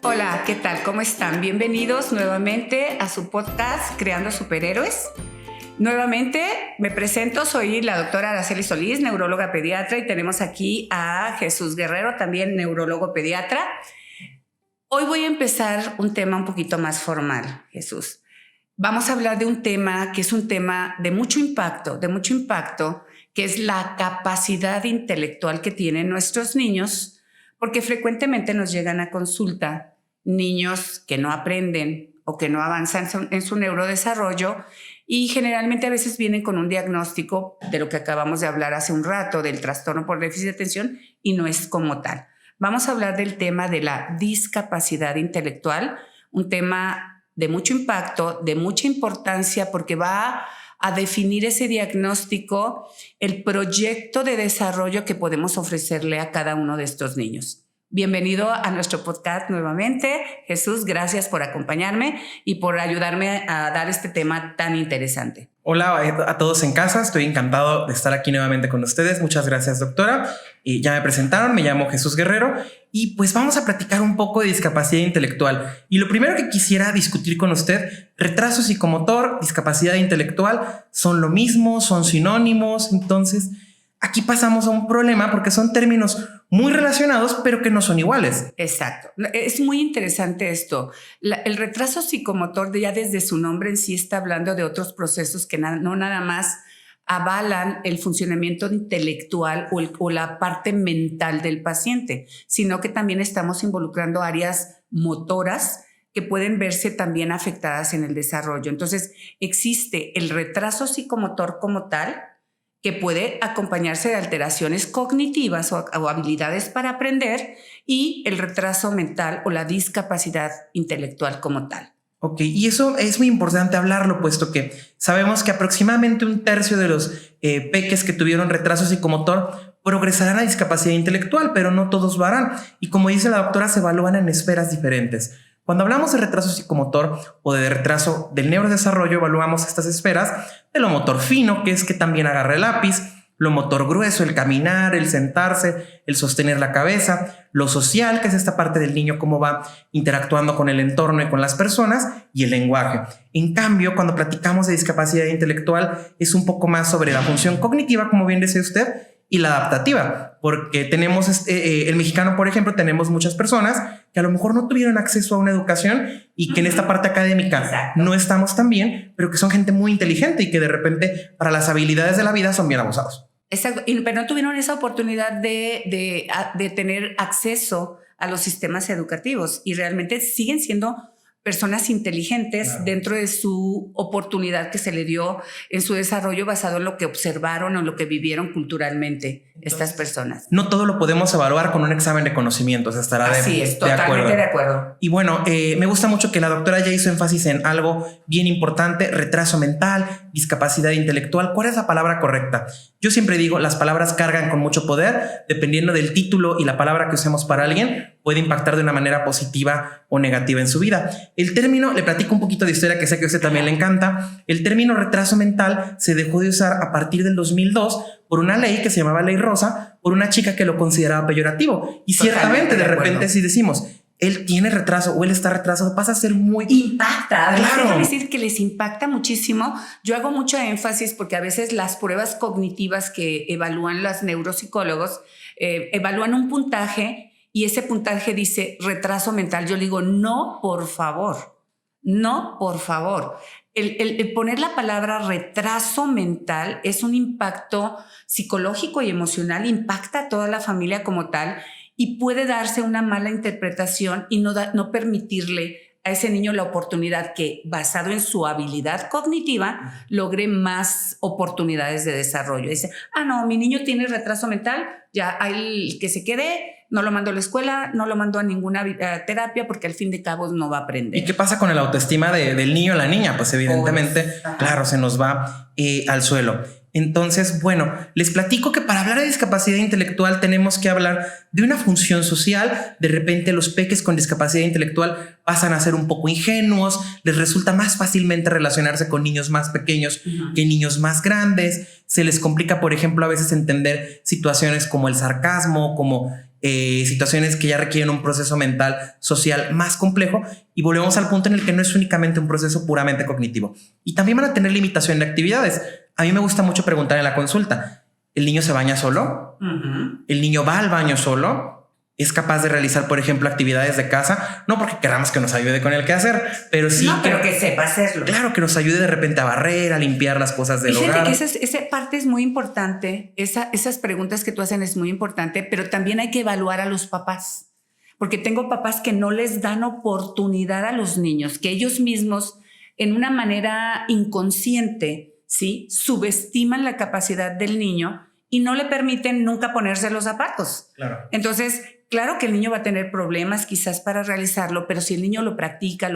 Hola, ¿qué tal? ¿Cómo están? Bienvenidos nuevamente a su podcast Creando Superhéroes. Nuevamente me presento, soy la doctora Araceli Solís, neuróloga pediatra, y tenemos aquí a Jesús Guerrero, también neurólogo pediatra. Hoy voy a empezar un tema un poquito más formal, Jesús. Vamos a hablar de un tema que es un tema de mucho impacto, que es la capacidad intelectual que tienen nuestros niños, porque frecuentemente nos llegan a consulta niños que no aprenden o que no avanzan en su neurodesarrollo, y generalmente a veces vienen con un diagnóstico de lo que acabamos de hablar hace un rato, del trastorno por déficit de atención, y no es como tal. Vamos a hablar del tema de la discapacidad intelectual, un tema de mucho impacto, de mucha importancia, porque va a definir ese diagnóstico, el proyecto de desarrollo que podemos ofrecerle a cada uno de estos niños. Bienvenido a nuestro podcast nuevamente, Jesús. Gracias por acompañarme y por ayudarme a dar este tema tan interesante. Hola a todos en casa, estoy encantado de estar aquí nuevamente con ustedes. Muchas gracias, doctora. Ya me presentaron, me llamo Jesús Guerrero y pues vamos a platicar un poco de discapacidad intelectual. Y lo primero que quisiera discutir con usted, retraso psicomotor, discapacidad intelectual, ¿son lo mismo? ¿Son sinónimos? Entonces, aquí pasamos a un problema porque son términos muy relacionados, pero que no son iguales. Exacto. Es muy interesante esto. El retraso psicomotor, ya desde su nombre en sí, está hablando de otros procesos que no nada más avalan el funcionamiento intelectual o la parte mental del paciente, sino que también estamos involucrando áreas motoras que pueden verse también afectadas en el desarrollo. Entonces, existe el retraso psicomotor como tal, que puede acompañarse de alteraciones cognitivas o habilidades para aprender, y el retraso mental o la discapacidad intelectual como tal. Ok, y eso es muy importante hablarlo, puesto que sabemos que aproximadamente 1/3 de los peques que tuvieron retraso psicomotor progresarán a discapacidad intelectual, pero no todos lo harán. Y como dice la doctora, se evalúan en esferas diferentes. Cuando hablamos de retraso psicomotor o de retraso del neurodesarrollo, evaluamos estas esferas de lo motor fino, que es que también agarre el lápiz; lo motor grueso, el caminar, el sentarse, el sostener la cabeza; lo social, que es esta parte del niño, cómo va interactuando con el entorno y con las personas; y el lenguaje. En cambio, cuando platicamos de discapacidad intelectual, es un poco más sobre la función cognitiva, como bien decía usted, y la adaptativa, porque tenemos el mexicano, por ejemplo, tenemos muchas personas que a lo mejor no tuvieron acceso a una educación y que en esta parte académica no estamos tan bien, pero que son gente muy inteligente y que de repente para las habilidades de la vida son bien abusados. Exacto, pero no tuvieron esa oportunidad de tener acceso a los sistemas educativos, y realmente siguen siendo personas inteligentes, claro, dentro de su oportunidad que se le dio en su desarrollo basado en lo que observaron o en lo que vivieron culturalmente. Entonces, estas personas. No todo lo podemos evaluar con un examen de conocimientos, estará totalmente de acuerdo. Y bueno, me gusta mucho que la doctora ya hizo énfasis en algo bien importante: retraso mental, discapacidad intelectual. ¿Cuál es la palabra correcta? Yo siempre digo, las palabras cargan con mucho poder. Dependiendo del título y la palabra que usemos para alguien, puede impactar de una manera positiva o negativa en su vida. El término, le platico un poquito de historia que sé que a usted también le encanta. El término retraso mental se dejó de usar a partir del 2002 por una ley que se llamaba Ley Rosa, por una chica que lo consideraba peyorativo. Y ciertamente de repente si decimos, él tiene retraso o él está retrasado, pasa a ser muy... Impacta. Claro. Déjame decir que les impacta muchísimo. Yo hago mucho énfasis porque a veces las pruebas cognitivas que evalúan los neuropsicólogos evalúan un puntaje, y ese puntaje dice retraso mental. Yo le digo, no, por favor. No, por favor. El poner la palabra retraso mental es un impacto psicológico y emocional, impacta a toda la familia como tal, y puede darse una mala interpretación y no permitirle a ese niño la oportunidad que, basado en su habilidad cognitiva, logre más oportunidades de desarrollo. Dice, no, mi niño tiene retraso mental, ya hay que se quede, no lo mando a la escuela, no lo mando a ninguna terapia, porque al fin de cabo no va a aprender. ¿Y qué pasa con la autoestima del niño o la niña? Pues evidentemente, claro, se nos va al suelo. Entonces, bueno, les platico que para hablar de discapacidad intelectual tenemos que hablar de una función social. De repente los peques con discapacidad intelectual pasan a ser un poco ingenuos, les resulta más fácilmente relacionarse con niños más pequeños que niños más grandes. Se les complica, por ejemplo, a veces entender situaciones como el sarcasmo, como situaciones que ya requieren un proceso mental, social más complejo, y volvemos al punto en el que no es únicamente un proceso puramente cognitivo. Y también van a tener limitación de actividades. A mí me gusta mucho preguntar en la consulta, ¿el niño se baña solo? ¿El niño va al baño solo? ¿Es capaz de realizar, por ejemplo, actividades de casa? No porque queramos que nos ayude con el quehacer, pero sí pero que sepa hacerlo. Claro, que nos ayude de repente a barrer, a limpiar las cosas del hogar. Fíjate que esa parte es muy importante. Esas preguntas que tú hacen es muy importante, pero también hay que evaluar a los papás. Porque tengo papás que no les dan oportunidad a los niños, que ellos mismos, en una manera inconsciente, ¿sí?, subestiman la capacidad del niño y no le permiten nunca ponerse los zapatos. Claro. Entonces, claro que el niño va a tener problemas quizás para realizarlo, pero si el niño lo practica,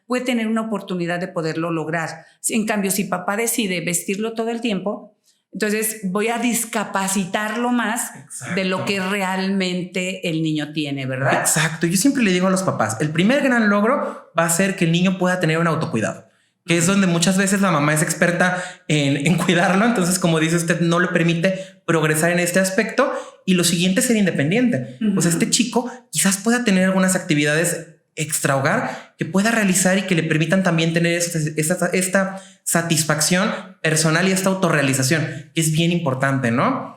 puede tener una oportunidad de poderlo lograr. En cambio, si papá decide vestirlo todo el tiempo, entonces voy a discapacitarlo más de lo que realmente el niño tiene, ¿verdad? Exacto. Yo siempre le digo a los papás, el primer gran logro va a ser que el niño pueda tener un autocuidado, que es donde muchas veces la mamá es experta en cuidarlo. Entonces, como dice usted, no le permite progresar en este aspecto. Y lo siguiente es ser independiente. Pues este chico quizás pueda tener algunas actividades extra hogar que pueda realizar y que le permitan también tener esta satisfacción personal y esta autorrealización, que es bien importante, ¿no?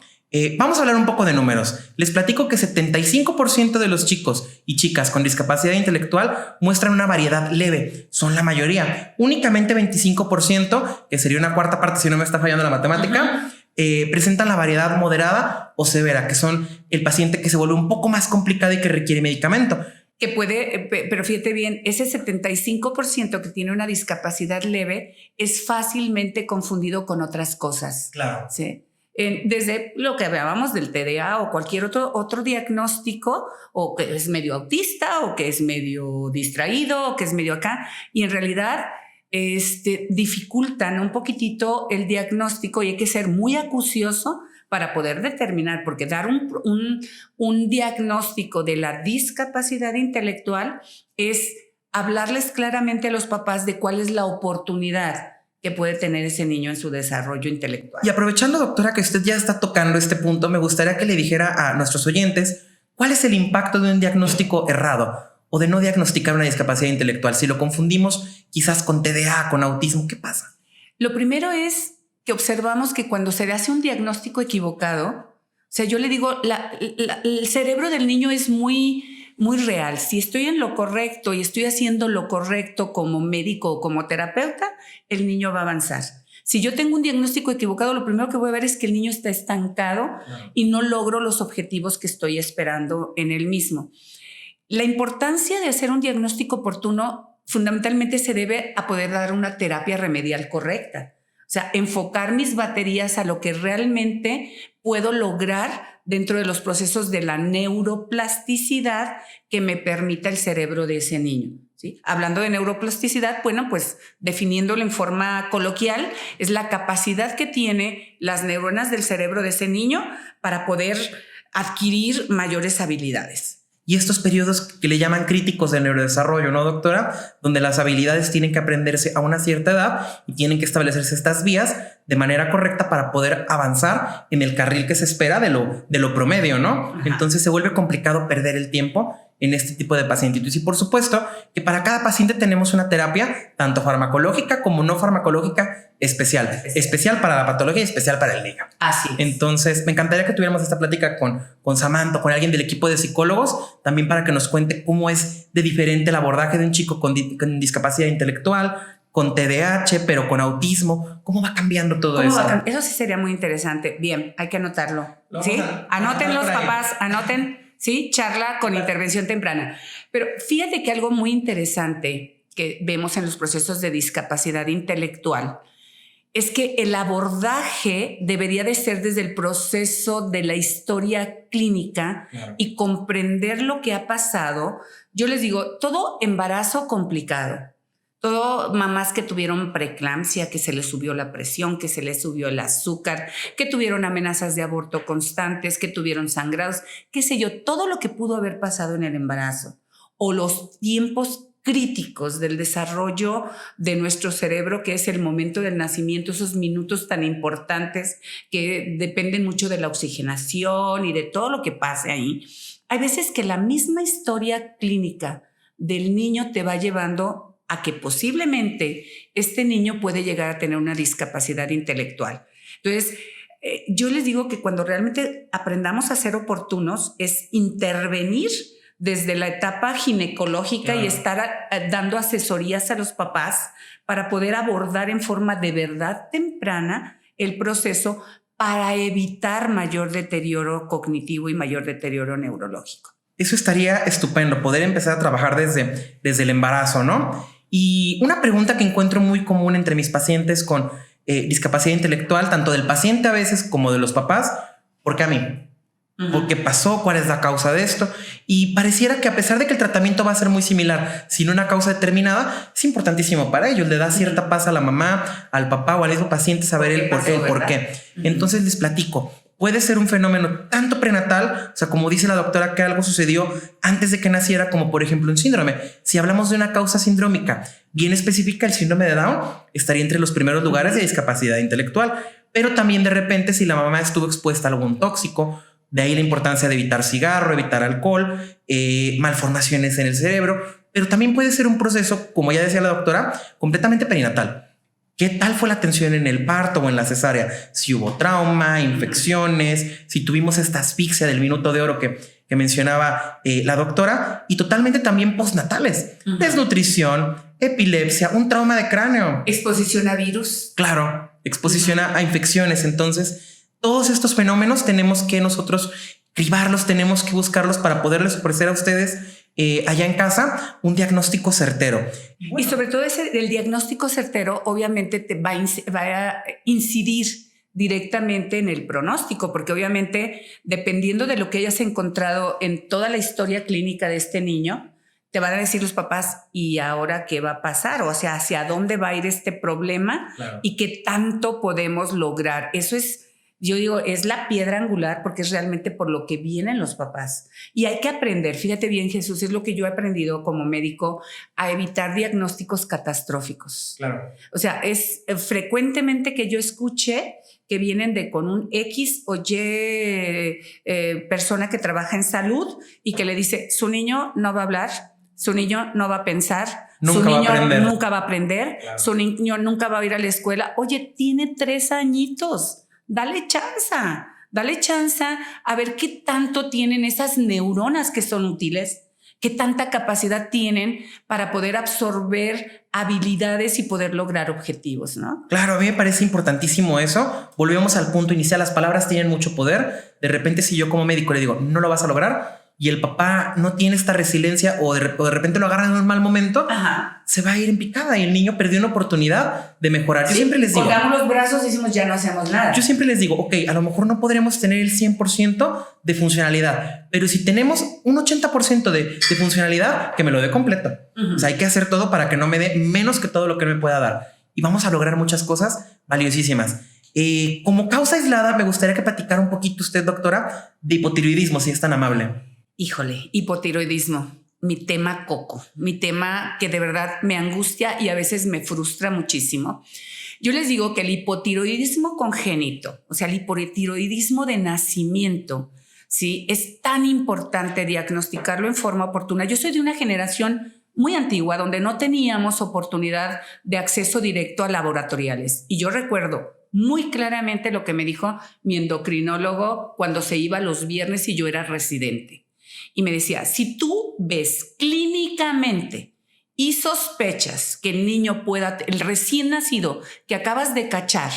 Vamos a hablar un poco de números. Les platico que 75% de los chicos y chicas con discapacidad intelectual muestran una variedad leve. Son la mayoría. Únicamente 25%, que sería una cuarta parte si no me está fallando la matemática, presentan la variedad moderada o severa, que son el paciente que se vuelve un poco más complicado y que requiere medicamento. Que puede, pero fíjate bien, ese 75% que tiene una discapacidad leve es fácilmente confundido con otras cosas. Claro. ¿Sí? Desde lo que hablábamos del TDA o cualquier otro diagnóstico, o que es medio autista, o que es medio distraído, o que es medio acá, y en realidad dificultan un poquitito el diagnóstico, y hay que ser muy acucioso para poder determinar, porque dar un diagnóstico de la discapacidad intelectual es hablarles claramente a los papás de cuál es la oportunidad que puede tener ese niño en su desarrollo intelectual. Y aprovechando, doctora, que usted ya está tocando este punto, me gustaría que le dijera a nuestros oyentes cuál es el impacto de un diagnóstico errado o de no diagnosticar una discapacidad intelectual. Si lo confundimos quizás con TDA, con autismo, ¿qué pasa? Lo primero es que observamos que cuando se le hace un diagnóstico equivocado, o sea, yo le digo, el cerebro del niño es muy real. Si estoy en lo correcto y estoy haciendo lo correcto como médico o como terapeuta, el niño va a avanzar. Si yo tengo un diagnóstico equivocado, lo primero que voy a ver es que el niño está estancado y no logro los objetivos que estoy esperando en él mismo. La importancia de hacer un diagnóstico oportuno fundamentalmente se debe a poder dar una terapia remedial correcta. O sea, enfocar mis baterías a lo que realmente puedo lograr dentro de los procesos de la neuroplasticidad que me permita el cerebro de ese niño, ¿sí? Hablando de neuroplasticidad, bueno, pues definiéndolo en forma coloquial, es la capacidad que tiene las neuronas del cerebro de ese niño para poder adquirir mayores habilidades. Y estos periodos que le llaman críticos del neurodesarrollo, ¿no, doctora? Donde las habilidades tienen que aprenderse a una cierta edad y tienen que establecerse estas vías de manera correcta para poder avanzar en el carril que se espera de lo promedio, ¿no? Ajá. Entonces se vuelve complicado perder el tiempo en este tipo de pacientitos. Y por supuesto que para cada paciente tenemos una terapia, tanto farmacológica como no farmacológica, especial para la patología y especial para el niño. Así es. Entonces me encantaría que tuviéramos esta plática con Samantha, con alguien del equipo de psicólogos, también para que nos cuente cómo es de diferente el abordaje de un chico con discapacidad intelectual, con TDAH, pero con autismo. ¿Cómo va cambiando todo eso? Eso sí sería muy interesante. Bien, hay que anotarlo. ¿Sí? Anoten los papás, anoten. Sí, charla con intervención temprana. Pero fíjate que algo muy interesante que vemos en los procesos de discapacidad intelectual es que el abordaje debería de ser desde el proceso de la historia clínica. Claro. Y comprender lo que ha pasado. Yo les digo, todo embarazo complicado. Todo mamás que tuvieron preeclampsia, que se les subió la presión, que se les subió el azúcar, que tuvieron amenazas de aborto constantes, que tuvieron sangrados, qué sé yo, todo lo que pudo haber pasado en el embarazo o los tiempos críticos del desarrollo de nuestro cerebro, que es el momento del nacimiento, esos minutos tan importantes que dependen mucho de la oxigenación y de todo lo que pase ahí. Hay veces que la misma historia clínica del niño te va llevando a que posiblemente este niño puede llegar a tener una discapacidad intelectual. Entonces, yo les digo que cuando realmente aprendamos a ser oportunos es intervenir desde la etapa ginecológica y estar dando asesorías a los papás para poder abordar en forma de verdad temprana el proceso para evitar mayor deterioro cognitivo y mayor deterioro neurológico. Eso estaría estupendo, poder empezar a trabajar desde el embarazo, ¿no? Y una pregunta que encuentro muy común entre mis pacientes con discapacidad intelectual, tanto del paciente a veces como de los papás, ¿por qué a mí? ¿Por qué pasó? ¿Cuál es la causa de esto? Y pareciera que a pesar de que el tratamiento va a ser muy similar, sin una causa determinada, es importantísimo para ellos. Le da cierta paz a la mamá, al papá o al mismo paciente saber el por qué. Entonces les platico. Puede ser un fenómeno tanto prenatal, o sea, como dice la doctora, que algo sucedió antes de que naciera, como por ejemplo un síndrome. Si hablamos de una causa sindrómica bien específica, el síndrome de Down estaría entre los primeros lugares de discapacidad intelectual, pero también de repente si la mamá estuvo expuesta a algún tóxico, de ahí la importancia de evitar cigarro, evitar alcohol, malformaciones en el cerebro, pero también puede ser un proceso, como ya decía la doctora, completamente perinatal. ¿Qué tal fue la atención en el parto o en la cesárea? Si hubo trauma, infecciones, si tuvimos esta asfixia del minuto de oro que mencionaba la doctora, y totalmente también postnatales, desnutrición, epilepsia, un trauma de cráneo. Exposición a virus. Claro, exposición a infecciones. Entonces, todos estos fenómenos tenemos que nosotros cribarlos, tenemos que buscarlos para poderles ofrecer a ustedes allá en casa un diagnóstico certero. Y sobre todo el diagnóstico certero obviamente te va a incidir directamente en el pronóstico, porque obviamente dependiendo de lo que hayas encontrado en toda la historia clínica de este niño, te van a decir los papás, ¿y ahora qué va a pasar? O sea, ¿hacia dónde va a ir este problema? Claro. ¿Y qué tanto podemos lograr? Eso es, yo digo, es la piedra angular porque es realmente por lo que vienen los papás. Y hay que aprender, fíjate bien, Jesús, es lo que yo he aprendido como médico, a evitar diagnósticos catastróficos. Claro. O sea, es frecuentemente que yo escuche que vienen con un X o Y persona que trabaja en salud y que le dice, su niño no va a hablar, su niño no va a pensar, su niño nunca va a aprender, claro. Su niño nunca va a ir a la escuela. Oye, tiene 3 añitos. Dale chance a ver qué tanto tienen esas neuronas que son útiles, qué tanta capacidad tienen para poder absorber habilidades y poder lograr objetivos, ¿no? Claro, a mí me parece importantísimo eso. Volvemos al punto inicial, las palabras tienen mucho poder. De repente, si yo como médico le digo, no lo vas a lograr, y el papá no tiene esta resiliencia o de repente lo agarra en un mal momento, ajá, se va a ir en picada y el niño perdió una oportunidad de mejorar. Sí, yo siempre les digo, colgamos los brazos y decimos ya no hacemos nada. Yo siempre les digo, ok, a lo mejor no podremos tener el 100% de funcionalidad, pero si tenemos un 80% de funcionalidad, que me lo dé completo. O sea, hay que hacer todo para que no me dé menos que todo lo que me pueda dar. Y vamos a lograr muchas cosas valiosísimas. Como causa aislada, me gustaría que platicara un poquito usted, doctora, de hipotiroidismo, si es tan amable. Híjole, hipotiroidismo, mi tema coco, mi tema que de verdad me angustia y a veces me frustra muchísimo. Yo les digo que el hipotiroidismo congénito, o sea, el hipotiroidismo de nacimiento, ¿sí? Es tan importante diagnosticarlo en forma oportuna. Yo soy de una generación muy antigua donde no teníamos oportunidad de acceso directo a laboratoriales. Y yo recuerdo muy claramente lo que me dijo mi endocrinólogo cuando se iba los viernes y yo era residente. Y me decía, si tú ves clínicamente y sospechas que el niño el recién nacido que acabas de cachar,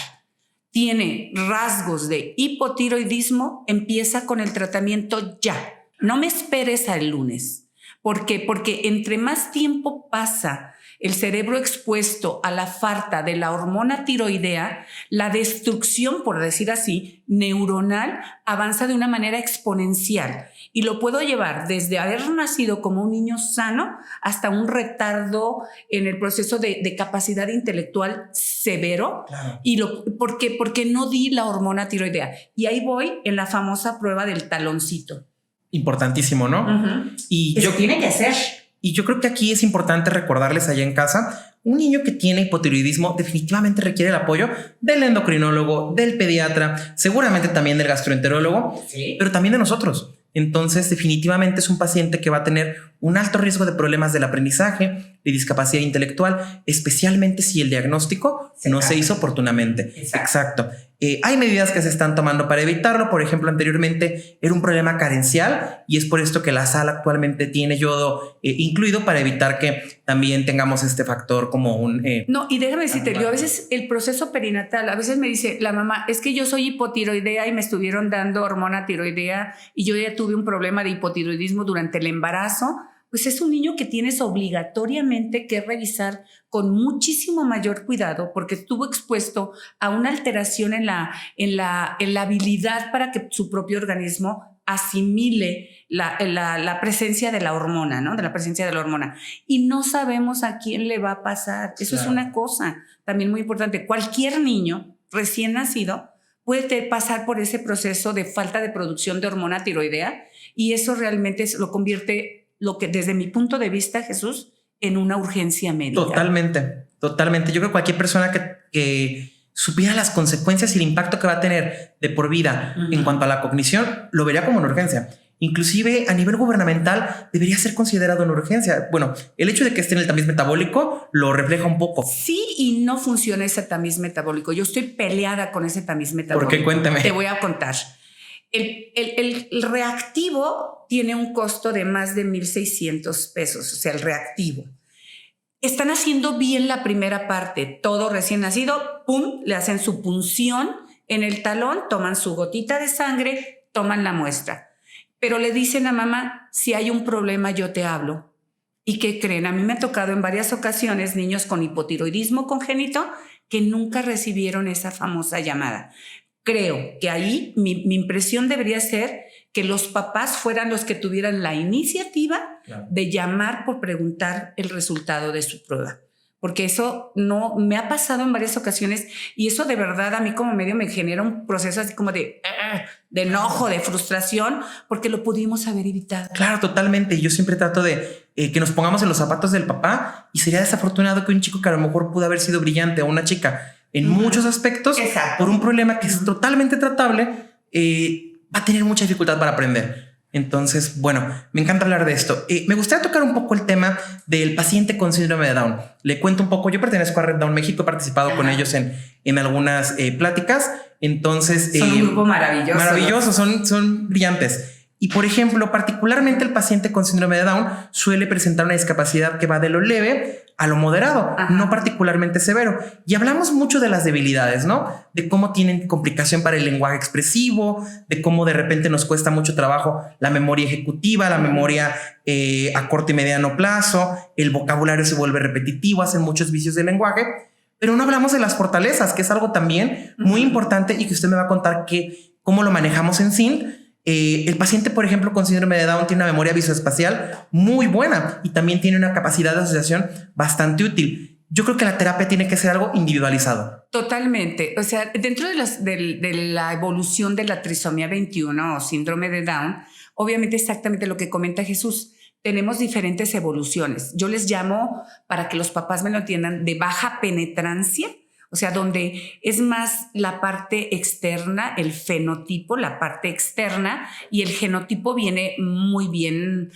tiene rasgos de hipotiroidismo, empieza con el tratamiento ya. No me esperes al lunes. ¿Por qué? Porque entre más tiempo pasa el cerebro expuesto a la falta de la hormona tiroidea, la destrucción, por decir así, neuronal, avanza de una manera exponencial. Y lo puedo llevar desde haber nacido como un niño sano hasta un retardo en el proceso de capacidad intelectual severo. Claro. Porque no di la hormona tiroidea. Y ahí voy en la famosa prueba del taloncito. Importantísimo, ¿no? Y eso tiene que ser. Y yo creo que aquí es importante recordarles allá en casa, un niño que tiene hipotiroidismo definitivamente requiere el apoyo del endocrinólogo, del pediatra, seguramente también del gastroenterólogo, Sí. pero también de nosotros. Entonces, definitivamente es un paciente que va a tener un alto riesgo de problemas del aprendizaje, de discapacidad intelectual, especialmente si el diagnóstico no se hizo oportunamente. Exacto. Hay medidas que se están tomando para evitarlo. Por ejemplo, anteriormente era un problema carencial y es por esto que la sal actualmente tiene yodo incluido para evitar que también tengamos este factor como un... No, y déjame decirte, yo a veces el proceso perinatal, a veces me dice la mamá, es que yo soy hipotiroidea y me estuvieron dando hormona tiroidea y yo ya tuve un problema de hipotiroidismo durante el embarazo. Pues es un niño que tienes obligatoriamente que revisar con muchísimo mayor cuidado porque estuvo expuesto a una alteración en la habilidad para que su propio organismo asimile la presencia de la hormona, ¿no? De la presencia de la hormona. Y no sabemos a quién le va a pasar. Eso es una cosa también muy importante. Cualquier niño recién nacido puede pasar por ese proceso de falta de producción de hormona tiroidea y eso realmente lo convierte, lo que desde mi punto de vista, Jesús, en una urgencia médica. Totalmente. Yo creo que cualquier persona que supiera las consecuencias y el impacto que va a tener de por vida en cuanto a la cognición, lo vería como una urgencia. Inclusive a nivel gubernamental debería ser considerado una urgencia. Bueno, el hecho de que esté en el tamiz metabólico lo refleja un poco. Sí, y no funciona ese tamiz metabólico. Yo estoy peleada con ese tamiz metabólico. ¿Por qué? Cuéntame. Te voy a contar. El reactivo tiene un costo de más de 1,600 pesos, o sea, el reactivo. Están haciendo bien la primera parte, todo recién nacido, pum, le hacen su punción en el talón, toman su gotita de sangre, toman la muestra. Pero le dicen a mamá, si hay un problema yo te hablo. ¿Y qué creen? A mí me ha tocado en varias ocasiones niños con hipotiroidismo congénito que nunca recibieron esa famosa llamada. Creo que ahí mi impresión debería ser que los papás fueran los que tuvieran la iniciativa de llamar por preguntar el resultado de su prueba. Porque eso no me ha pasado en varias ocasiones y eso de verdad a mí como medio me genera un proceso así como de enojo, de frustración, porque lo pudimos haber evitado. Claro, totalmente. Yo siempre trato de que nos pongamos en los zapatos del papá y sería desafortunado que un chico que a lo mejor pudo haber sido brillante o una chica en muchos aspectos, por un problema que es totalmente tratable, va a tener mucha dificultad para aprender. Entonces, bueno, me encanta hablar de esto. Me gustaría tocar un poco el tema del paciente con síndrome de Down. Le cuento un poco. Yo pertenezco a Red Down México, he participado con ellos en algunas pláticas. Entonces, son un grupo maravilloso. Maravillosos, son brillantes. Y por ejemplo, particularmente el paciente con síndrome de Down suele presentar una discapacidad que va de lo leve a lo moderado, no particularmente severo. Y hablamos mucho de las debilidades, ¿no? De cómo tienen complicación para el lenguaje expresivo, de cómo de repente nos cuesta mucho trabajo la memoria ejecutiva, la memoria a corto y mediano plazo, el vocabulario se vuelve repetitivo, hacen muchos vicios del lenguaje. Pero no hablamos de las fortalezas, que es algo también muy importante y que usted me va a contar cómo lo manejamos en SINT. El paciente, por ejemplo, con síndrome de Down tiene una memoria visoespacial muy buena y también tiene una capacidad de asociación bastante útil. Yo creo que la terapia tiene que ser algo individualizado. Totalmente. O sea, dentro de la evolución de la trisomía 21 o síndrome de Down, obviamente exactamente lo que comenta Jesús. Tenemos diferentes evoluciones. Yo les llamo, para que los papás me lo entiendan, de baja penetrancia. O sea, donde es más la parte externa, el fenotipo, la parte externa, y el genotipo viene muy bien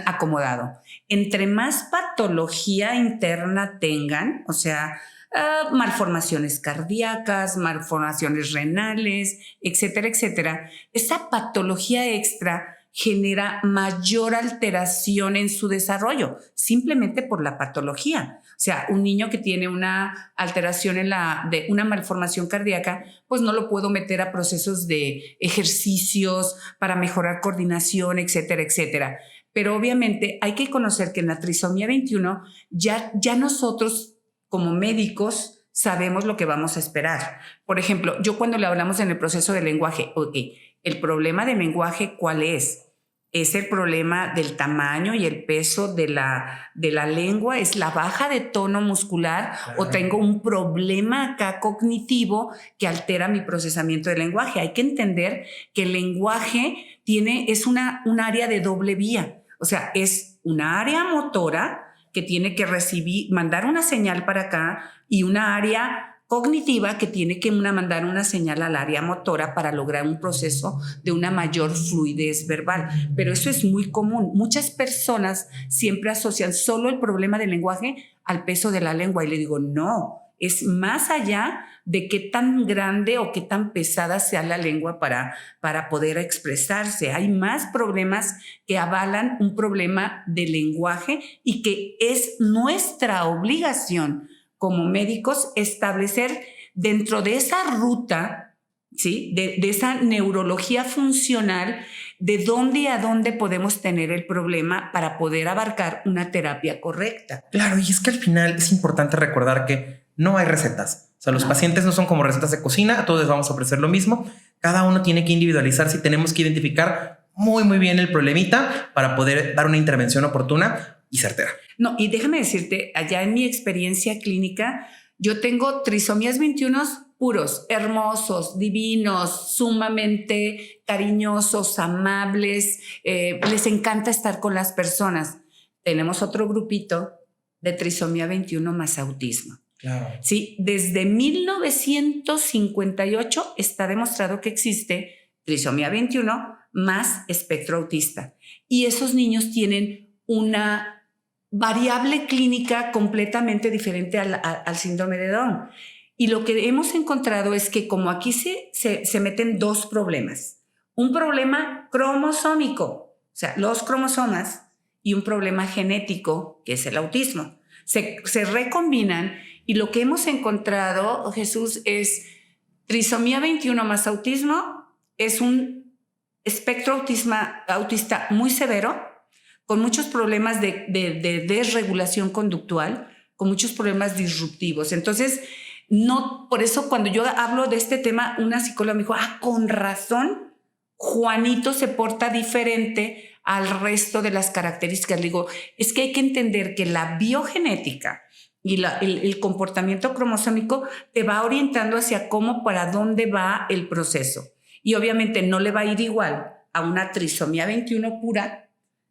acomodado. Entre más patología interna tengan, o sea, malformaciones cardíacas, malformaciones renales, etcétera, etcétera, esa patología extra genera mayor alteración en su desarrollo, simplemente por la patología. O sea, un niño que tiene una alteración de una malformación cardíaca, pues no lo puedo meter a procesos de ejercicios para mejorar coordinación, etcétera, etcétera. Pero obviamente hay que conocer que en la trisomía 21 ya nosotros como médicos sabemos lo que vamos a esperar. Por ejemplo, yo cuando le hablamos en el proceso de lenguaje, el problema de lenguaje, ¿cuál es? Es el problema del tamaño y el peso de la lengua, es la baja de tono muscular, o tengo un problema acá cognitivo que altera mi procesamiento del lenguaje. Hay que entender que el lenguaje es un área de doble vía. O sea, es una área motora que tiene que mandar una señal para acá y una área cognitiva que tiene que mandar una señal al área motora para lograr un proceso de una mayor fluidez verbal. Pero eso es muy común. Muchas personas siempre asocian solo el problema del lenguaje al peso de la lengua y le digo, no, es más allá de qué tan grande o qué tan pesada sea la lengua para poder expresarse. Hay más problemas que avalan un problema de lenguaje y que es nuestra obligación como médicos establecer dentro de esa ruta, ¿sí? de esa neurología funcional, de dónde a dónde podemos tener el problema para poder abarcar una terapia correcta. Claro, y es que al final es importante recordar que no hay recetas. O sea, los pacientes no son como recetas de cocina, a todos les vamos a ofrecer lo mismo. Cada uno tiene que individualizarse y tenemos que identificar muy bien el problemita para poder dar una intervención oportuna y certera. No, y déjame decirte, allá en mi experiencia clínica, yo tengo trisomías 21 puros, hermosos, divinos, sumamente cariñosos, amables, les encanta estar con las personas. Tenemos otro grupito de trisomía 21 más autismo. Claro. Sí, desde 1958 está demostrado que existe trisomía 21 más espectro autista. Y esos niños tienen una variable clínica completamente diferente al síndrome de Down. Y lo que hemos encontrado es que como aquí se meten dos problemas. Un problema cromosómico, o sea, los cromosomas, y un problema genético, que es el autismo. Se recombinan y lo que hemos encontrado, Jesús, es trisomía 21 más autismo, es un espectro autista muy severo, con muchos problemas de desregulación conductual, con muchos problemas disruptivos. Entonces, no, por eso cuando yo hablo de este tema, una psicóloga me dijo, con razón, Juanito se porta diferente al resto de las características. Le digo, es que hay que entender que la biogenética y el comportamiento cromosómico te va orientando hacia para dónde va el proceso. Y obviamente no le va a ir igual a una trisomía 21 pura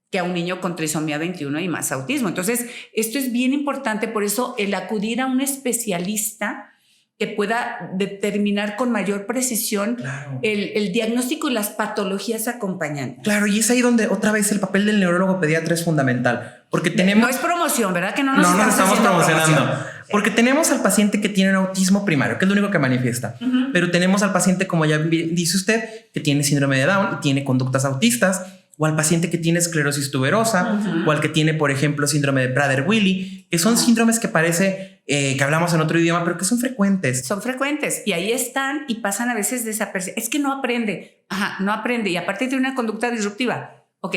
que a un niño con trisomía 21 y más autismo. Entonces, esto es bien importante, por eso el acudir a un especialista que pueda determinar con mayor precisión el diagnóstico y las patologías acompañantes. Claro, y es ahí donde otra vez el papel del neurólogo pediatra es fundamental, porque tenemos... No es promoción, ¿verdad? Que no nos estamos promocionando. Porque tenemos al paciente que tiene autismo primario, que es lo único que manifiesta, pero tenemos al paciente, como ya dice usted, que tiene síndrome de Down y tiene conductas autistas, o al paciente que tiene esclerosis tuberosa, o al que tiene, por ejemplo, síndrome de Prader-Willi, que son síndromes que parece que hablamos en otro idioma, pero que son frecuentes. Son frecuentes y ahí están y pasan a veces desapercibidos. Es que no aprende. No aprende y aparte tiene una conducta disruptiva. Ok,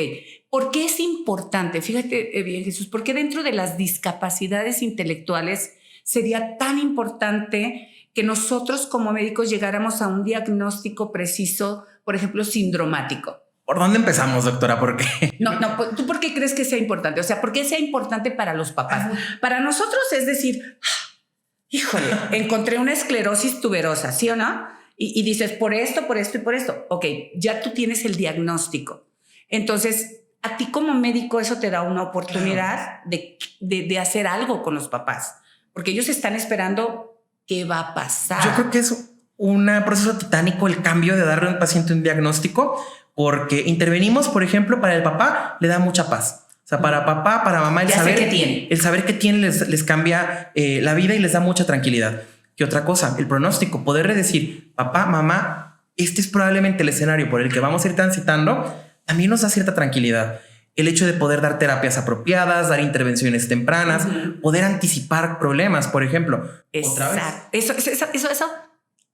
¿por qué es importante? Fíjate bien, Jesús, ¿por qué dentro de las discapacidades intelectuales sería tan importante que nosotros como médicos llegáramos a un diagnóstico preciso, por ejemplo, sindromático? ¿Por dónde empezamos, doctora? ¿Por qué? No, ¿tú por qué crees que sea importante? O sea, ¿por qué sea importante para los papás? Para nosotros es decir, híjole, encontré una esclerosis tuberosa, ¿sí o no? Y dices, por esto y por esto. Ok, ya tú tienes el diagnóstico. Entonces, a ti como médico eso te da una oportunidad de hacer algo con los papás. Porque ellos están esperando qué va a pasar. Yo creo que es un proceso titánico el cambio de darle a un paciente un diagnóstico, porque intervenimos, por ejemplo, para el papá le da mucha paz. O sea, para papá, para mamá, el saber que tiene les cambia la vida y les da mucha tranquilidad. ¿Qué otra cosa? El pronóstico, poderle decir, papá, mamá, este es probablemente el escenario por el que vamos a ir transitando, también nos da cierta tranquilidad. El hecho de poder dar terapias apropiadas, dar intervenciones tempranas, poder anticipar problemas, por ejemplo. Exacto. Eso.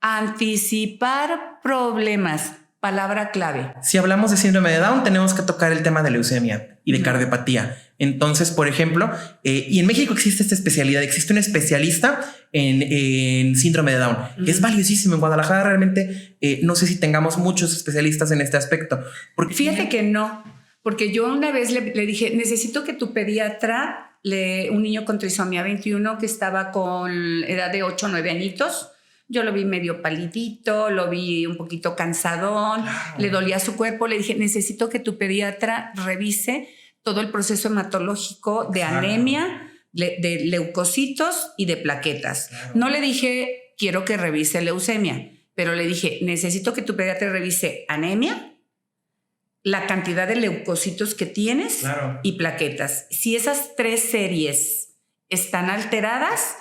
Anticipar problemas. Palabra clave. Si hablamos de síndrome de Down, tenemos que tocar el tema de leucemia y de cardiopatía. Entonces, por ejemplo, y en México existe esta especialidad, existe un especialista en síndrome de Down, que es valiosísimo. En Guadalajara realmente no sé si tengamos muchos especialistas en este aspecto. Porque fíjate que no, porque yo una vez le dije, necesito que tu pediatra, un niño con trisomía 21 que estaba con edad de 8 o 9 añitos, yo lo vi medio palidito, lo vi un poquito cansadón, le dolía su cuerpo. Le dije, necesito que tu pediatra revise todo el proceso hematológico de anemia, de leucocitos y de plaquetas. Claro. No le dije, quiero que revise leucemia, pero le dije, necesito que tu pediatra revise anemia, la cantidad de leucocitos que tienes y plaquetas. Si esas 3 series están alteradas,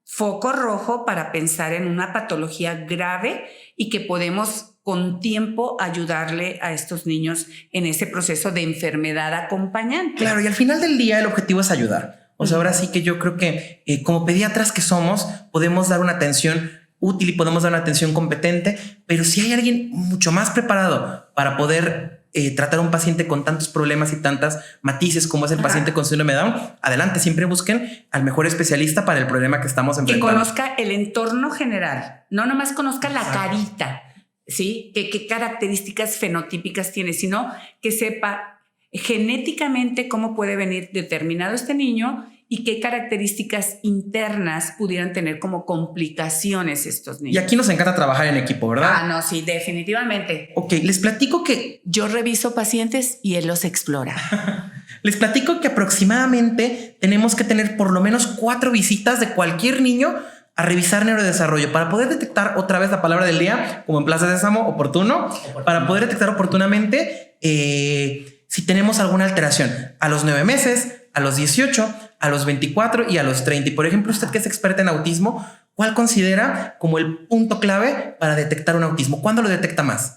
foco rojo para pensar en una patología grave y que podemos con tiempo ayudarle a estos niños en ese proceso de enfermedad acompañante. Claro, y al final del día el objetivo es ayudar. O sea, ahora sí que yo creo que como pediatras que somos, podemos dar una atención útil y podemos dar una atención competente, pero si hay alguien mucho más preparado para poder tratar a un paciente con tantos problemas y tantas matices como es el paciente con síndrome de Down, adelante, siempre busquen al mejor especialista para el problema que estamos enfrentando. Que conozca el entorno general, no nomás conozca la carita, ¿sí? ¿Qué características fenotípicas tiene? Sino que sepa genéticamente cómo puede venir determinado este niño y qué características internas pudieran tener como complicaciones estos niños. Y aquí nos encanta trabajar en equipo, ¿verdad? No, sí, definitivamente. Ok, les platico que... Yo reviso pacientes y él los explora. Les platico que aproximadamente tenemos que tener por lo menos 4 visitas de cualquier niño a revisar neurodesarrollo para poder detectar otra vez la palabra del día, como en Plaza Sésamo, oportuno, para poder detectar oportunamente si tenemos alguna alteración a los 9 meses, a los 18, a los 24 y a los 30. Y por ejemplo, usted que es experta en autismo, ¿cuál considera como el punto clave para detectar un autismo? ¿Cuándo lo detecta más?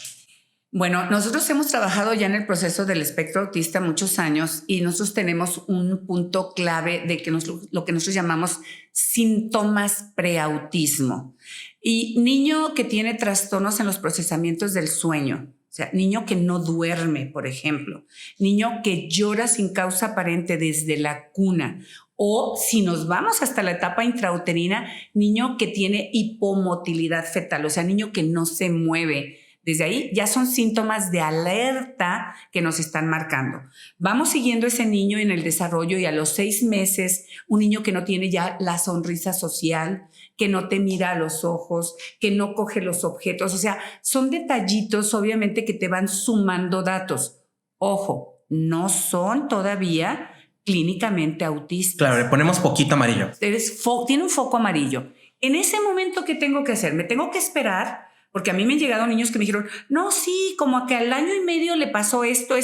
Bueno, nosotros hemos trabajado ya en el proceso del espectro autista muchos años y nosotros tenemos un punto clave de que lo que nosotros llamamos síntomas preautismo. Y niño que tiene trastornos en los procesamientos del sueño, o sea, niño que no duerme, por ejemplo, niño que llora sin causa aparente desde la cuna, o si nos vamos hasta la etapa intrauterina, niño que tiene hipomotilidad fetal, o sea, niño que no se mueve. Desde ahí ya son síntomas de alerta que nos están marcando. Vamos siguiendo ese niño en el desarrollo y a los 6 meses, un niño que no tiene ya la sonrisa social, que no te mira a los ojos, que no coge los objetos. O sea, son detallitos obviamente que te van sumando datos. Ojo, no son todavía clínicamente autistas. Claro, le ponemos poquito amarillo. Tiene un foco amarillo. En ese momento, ¿qué tengo que hacer? Me tengo que esperar. Porque a mí me han llegado niños que me dijeron, no, sí, como que al año y medio le pasó esto,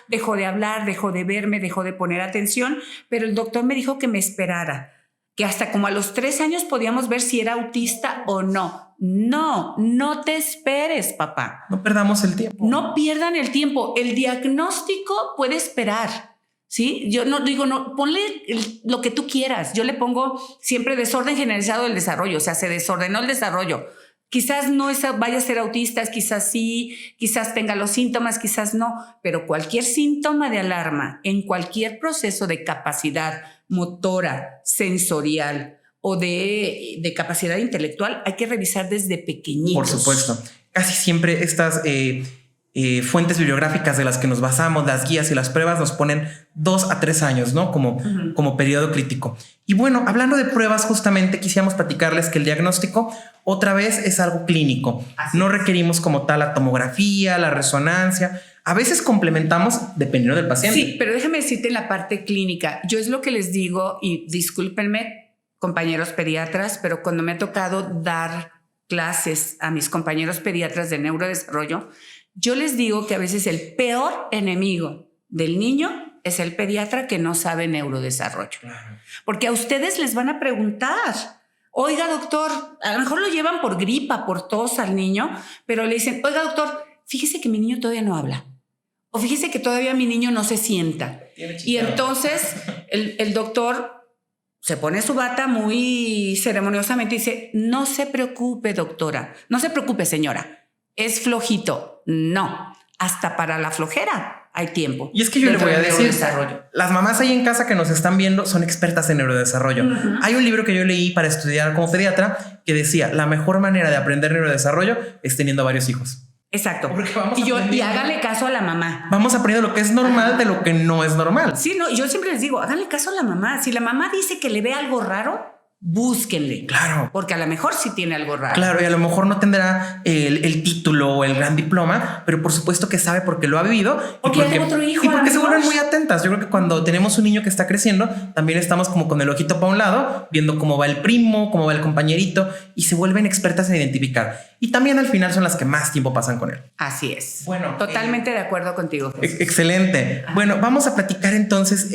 dejó de hablar, dejó de verme, dejó de poner atención, pero el doctor me dijo que me esperara, que hasta como a los 3 años podíamos ver si era autista o no. No te esperes, papá. No perdamos el tiempo. No pierdan el tiempo. El diagnóstico puede esperar. ¿Sí? Yo no digo, no, ponle lo que tú quieras. Yo le pongo siempre desorden generalizado del desarrollo, o sea, se desordenó el desarrollo. Quizás no vaya a ser autista, quizás sí, quizás tenga los síntomas, quizás no, pero cualquier síntoma de alarma en cualquier proceso de capacidad motora, sensorial o de capacidad intelectual hay que revisar desde pequeñitos. Por supuesto. Casi siempre estas fuentes bibliográficas de las que nos basamos, las guías y las pruebas nos ponen 2 a 3 años, ¿no? Como periodo crítico. Y bueno, hablando de pruebas, justamente quisiéramos platicarles que el diagnóstico otra vez es algo clínico. No requerimos como tal la tomografía, la resonancia. A veces complementamos dependiendo del paciente. Sí, pero déjame decirte la parte clínica. Yo es lo que les digo y discúlpenme, compañeros pediatras, pero cuando me ha tocado dar clases a mis compañeros pediatras de neurodesarrollo, yo les digo que a veces el peor enemigo del niño es el pediatra que no sabe neurodesarrollo. Claro. Porque a ustedes les van a preguntar, oiga doctor, a lo mejor lo llevan por gripa, por tos al niño, pero le dicen, oiga doctor, fíjese que mi niño todavía no habla. O fíjese que todavía mi niño no se sienta. Y entonces el doctor se pone su bata muy ceremoniosamente y dice, no se preocupe doctora, no se preocupe señora, es flojito. No, hasta para la flojera hay tiempo. Y es que yo le voy a decir, las mamás ahí en casa que nos están viendo son expertas en neurodesarrollo. Hay un libro que yo leí para estudiar como pediatra que decía, la mejor manera de aprender neurodesarrollo es teniendo varios hijos. Exacto. Y háganle caso a la mamá. Vamos aprendiendo lo que es normal de lo que no es normal. Sí, no, yo siempre les digo, háganle caso a la mamá. Si la mamá dice que le ve algo raro, búsquenle. Claro. Porque a lo mejor sí tiene algo raro. Claro, y a lo mejor no tendrá el título o el gran diploma, pero por supuesto que sabe porque lo ha vivido. Porque hay otro hijo. Y porque se vuelven muy atentas. Yo creo que cuando tenemos un niño que está creciendo, también estamos como con el ojito para un lado, viendo cómo va el primo, cómo va el compañerito, y se vuelven expertas en identificar. Y también al final son las que más tiempo pasan con él. Así es. Bueno, totalmente de acuerdo contigo. Excelente. Bueno, vamos a platicar entonces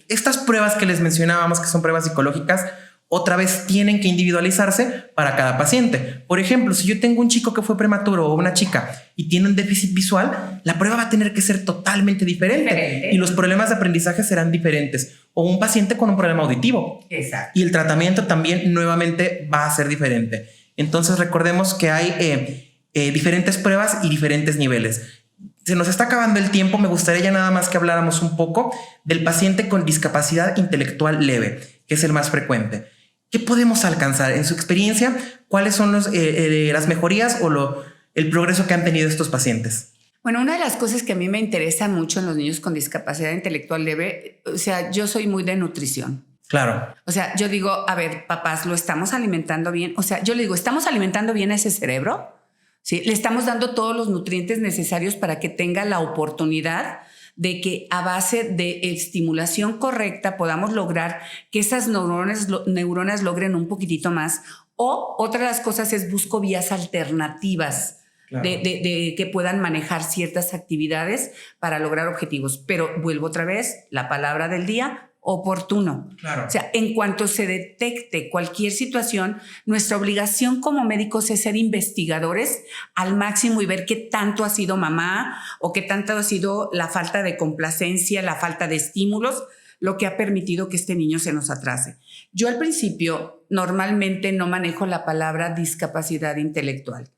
estas pruebas que les mencionábamos, que son pruebas psicológicas. Otra vez tienen que individualizarse para cada paciente. Por ejemplo, si yo tengo un chico que fue prematuro o una chica y tiene un déficit visual, la prueba va a tener que ser totalmente diferente. Y los problemas de aprendizaje serán diferentes. O un paciente con un problema auditivo. Exacto. Y el tratamiento también nuevamente va a ser diferente. Entonces recordemos que hay diferentes pruebas y diferentes niveles. Se nos está acabando el tiempo. Me gustaría ya nada más que habláramos un poco del paciente con discapacidad intelectual leve, que es el más frecuente. ¿Qué podemos alcanzar? En su experiencia, ¿cuáles son las mejorías o el progreso que han tenido estos pacientes? Bueno, una de las cosas que a mí me interesa mucho en los niños con discapacidad intelectual leve, o sea, yo soy muy de nutrición. Claro. O sea, yo digo, a ver, papás, ¿lo estamos alimentando bien? O sea, yo le digo, ¿estamos alimentando bien a ese cerebro? ¿Sí? ¿Le estamos dando todos los nutrientes necesarios para que tenga la oportunidad de que a base de estimulación correcta podamos lograr que esas neuronas logren un poquitito más? O otra de las cosas es busco vías alternativas, claro, de que puedan manejar ciertas actividades para lograr objetivos. Pero vuelvo otra vez, la palabra del día, oportuno. Claro. O sea, en cuanto se detecte cualquier situación, nuestra obligación como médicos es ser investigadores al máximo y ver qué tanto ha sido mamá o qué tanto ha sido la falta de complacencia, la falta de estímulos, lo que ha permitido que este niño se nos atrase. Yo al principio normalmente no manejo la palabra discapacidad intelectual.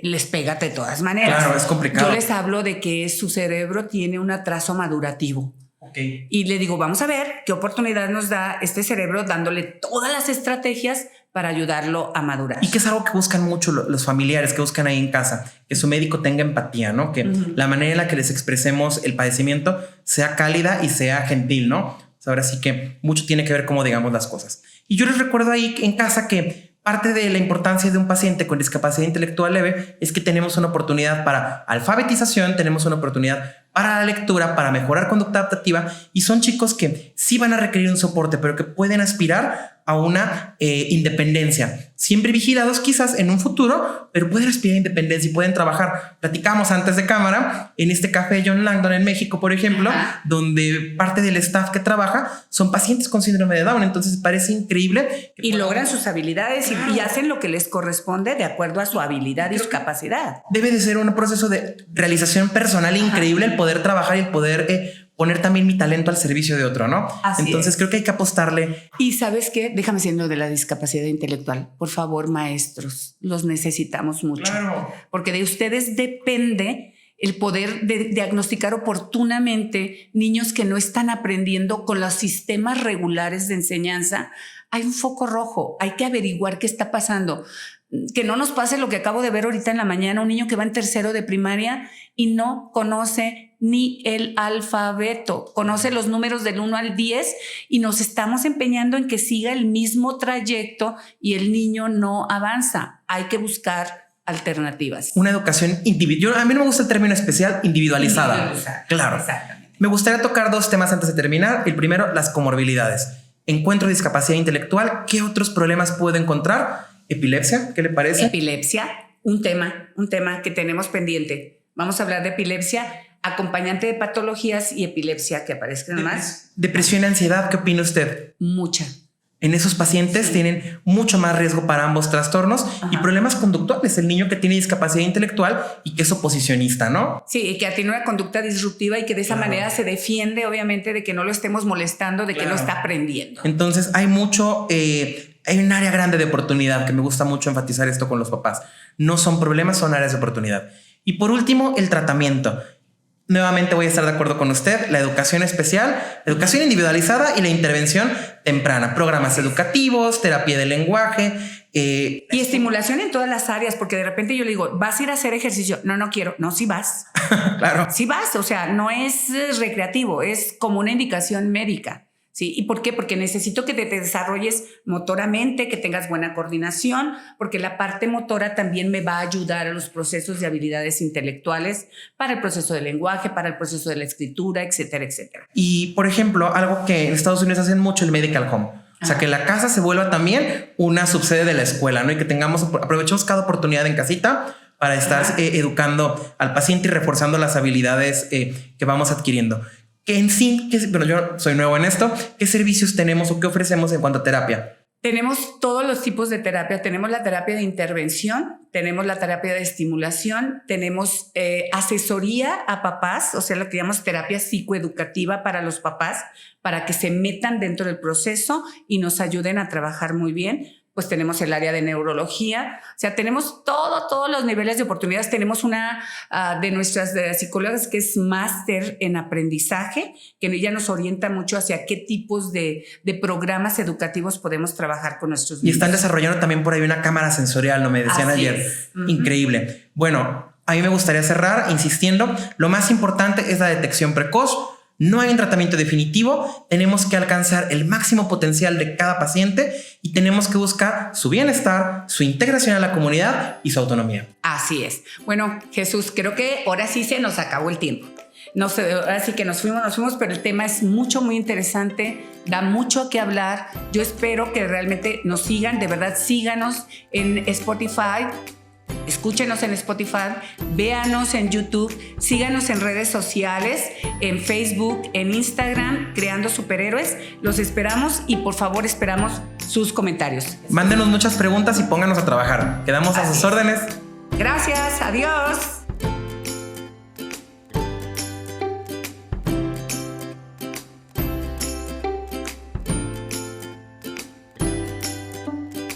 Les pega de todas maneras. Claro, es complicado. Yo les hablo de que su cerebro tiene un atraso madurativo. Okay. Y le digo, vamos a ver qué oportunidad nos da este cerebro dándole todas las estrategias para ayudarlo a madurar. Y que es algo que buscan mucho los familiares, que buscan ahí en casa, que su médico tenga empatía, ¿no? Que la manera en la que les expresemos el padecimiento sea cálida y sea gentil, ¿no? O sea, ahora sí que mucho tiene que ver cómo digamos las cosas. Y yo les recuerdo ahí en casa que parte de la importancia de un paciente con discapacidad intelectual leve es que tenemos una oportunidad para alfabetización, tenemos una oportunidad para la lectura, para mejorar conducta adaptativa, y son chicos que sí van a requerir un soporte, pero que pueden aspirar a una independencia, siempre vigilados quizás en un futuro, pero pueden aspirar a independencia y pueden trabajar. Platicamos antes de cámara en este café John Langdon en México, por ejemplo, donde parte del staff que trabaja son pacientes con síndrome de Down. Entonces parece increíble. Y logran sus habilidades y hacen lo que les corresponde de acuerdo a su habilidad y su capacidad. Debe de ser un proceso de realización personal increíble el poder trabajar y el poder poner también mi talento al servicio de otro, ¿no? Entonces creo que hay que apostarle. Y ¿sabes qué? Déjame siendo de la discapacidad intelectual. Por favor, maestros, los necesitamos mucho. Claro. Porque de ustedes depende el poder de diagnosticar oportunamente niños que no están aprendiendo con los sistemas regulares de enseñanza. Hay un foco rojo, hay que averiguar qué está pasando. Que no nos pase lo que acabo de ver ahorita en la mañana, un niño que va en tercero de primaria y no conoce ni el alfabeto, conoce los números del 1 al 10 y nos estamos empeñando en que siga el mismo trayecto y el niño no avanza. Hay que buscar alternativas. Una educación individual. A mí no me gusta el término especial, individualizada. Claro. Exactamente. Me gustaría tocar dos temas antes de terminar. El primero, las comorbilidades. Encuentro discapacidad intelectual. ¿Qué otros problemas puedo encontrar? Epilepsia, ¿qué le parece? Epilepsia, un tema que tenemos pendiente. Vamos a hablar de epilepsia, acompañante de patologías y epilepsia que aparezcan más. Depresión y ansiedad, ¿qué opina usted? Mucha. En esos pacientes tienen mucho más riesgo para ambos trastornos y problemas conductuales. El niño que tiene discapacidad intelectual y que es oposicionista, ¿no? Sí, y que tiene una conducta disruptiva y que de esa manera se defiende, obviamente, de que no lo estemos molestando, de que no está aprendiendo. Entonces hay mucho... hay un área grande de oportunidad que me gusta mucho enfatizar esto con los papás. No son problemas, son áreas de oportunidad. Y por último, el tratamiento. Nuevamente voy a estar de acuerdo con usted. La educación especial, la educación individualizada y la intervención temprana. Programas educativos, terapia de lenguaje. Y estimulación en todas las áreas, porque de repente yo le digo, ¿vas a ir a hacer ejercicio? No quiero. No, sí vas. Claro. Sí vas, o sea, no es recreativo, es como una indicación médica. ¿Sí? ¿Y por qué? Porque necesito que te desarrolles motoramente, que tengas buena coordinación, porque la parte motora también me va a ayudar a los procesos de habilidades intelectuales para el proceso del lenguaje, para el proceso de la escritura, etcétera, etcétera. Y, por ejemplo, algo que en Estados Unidos hacen mucho, el medical home. O sea, que la casa se vuelva también una subsede de la escuela, ¿no? Y que aprovechemos cada oportunidad en casita para estar educando al paciente y reforzando las habilidades que vamos adquiriendo. Que en sí, bueno, yo soy nuevo en esto, ¿qué servicios tenemos o qué ofrecemos en cuanto a terapia? Tenemos todos los tipos de terapia. Tenemos la terapia de intervención, tenemos la terapia de estimulación, tenemos asesoría a papás, o sea, lo que llamamos terapia psicoeducativa para los papás, para que se metan dentro del proceso y nos ayuden a trabajar muy bien. Pues tenemos el área de neurología, o sea, tenemos todos los niveles de oportunidades. Tenemos una de nuestras psicólogas que es máster en aprendizaje, que ella nos orienta mucho hacia qué tipos de programas educativos podemos trabajar con nuestros niños. Y están desarrollando también por ahí una cámara sensorial, ¿no? Me decían ayer. Increíble. Bueno, a mí me gustaría cerrar insistiendo, lo más importante es la detección precoz. No hay un tratamiento definitivo, tenemos que alcanzar el máximo potencial de cada paciente y tenemos que buscar su bienestar, su integración a la comunidad y su autonomía. Así es. Bueno, Jesús, creo que ahora sí se nos acabó el tiempo. No sé, ahora sí que nos fuimos, pero el tema es muy interesante, da mucho que hablar. Yo espero que realmente nos sigan, de verdad síganos en Spotify. Escúchenos en Spotify, véanos en YouTube, síganos en redes sociales, en Facebook, en Instagram, Creando Superhéroes. Los esperamos y por favor esperamos sus comentarios. Mándenos muchas preguntas y pónganos a trabajar. Quedamos a sus órdenes. Gracias, adiós.